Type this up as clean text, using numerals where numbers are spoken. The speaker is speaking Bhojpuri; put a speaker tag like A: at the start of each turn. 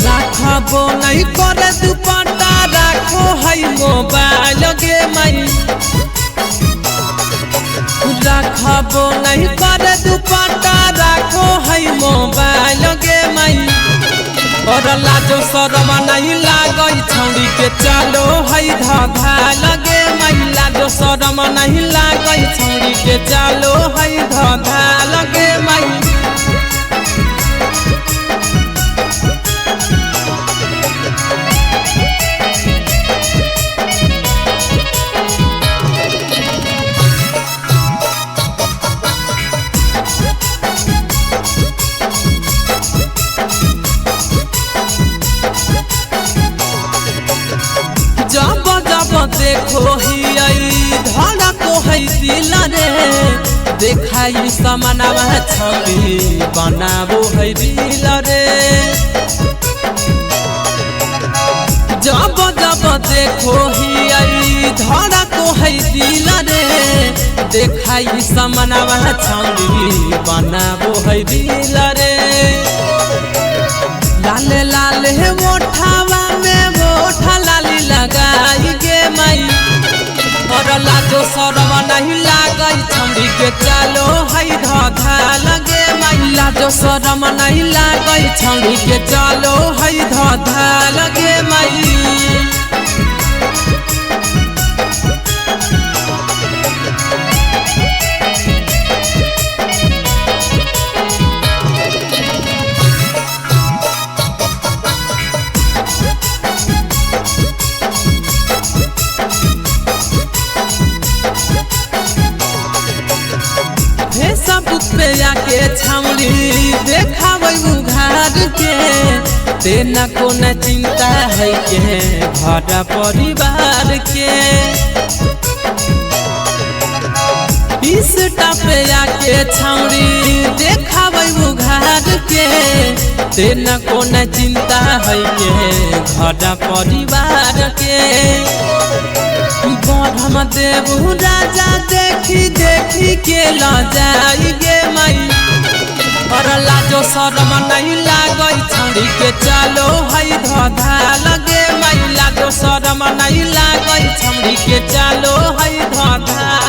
A: राखबो नहीं करे दुपट्टा राखो है मोबाइल गे माई राखबो नहीं करे दुपट्टा राखो है मोबाइल गे माई और लाजो शरम नहीं लागई छौड़ी के चलो है धधा लगे माई लाजो शरम नहीं लागई छौड़ी के चलो है धधा लगे माई जब जब देखो ही धड़ा को है दिल रे देखाई समानवा छवि बनाबो है दिल रे जब जब देखो ही धड़ा को है दिल रे देखाई समानवा छवि बनाबो है दिल रे लाले लाले मोठावा में मोठा लाली लगाई गे माई और लाजो शरम नहीं लागई छौड़ी के चलो है धधा लगे माई लाजो शरम नहीं लागई छौड़ी के चलो है धधा लगे माई सबूत पे आके छावली देखावे उघार के तेना को न चिंता है के घर परिवार के इसटा पे आके छावली देखावे उघार के तेना को न चिंता है के घर परिवार के बढ़म देव राजा देखी देखी के लजाई गे माई और लाजो शरम नहीं लागई छौड़ी के चलो है धधा लगे माई लाजो शरम नहीं लागई छौड़ी के चलो है धधा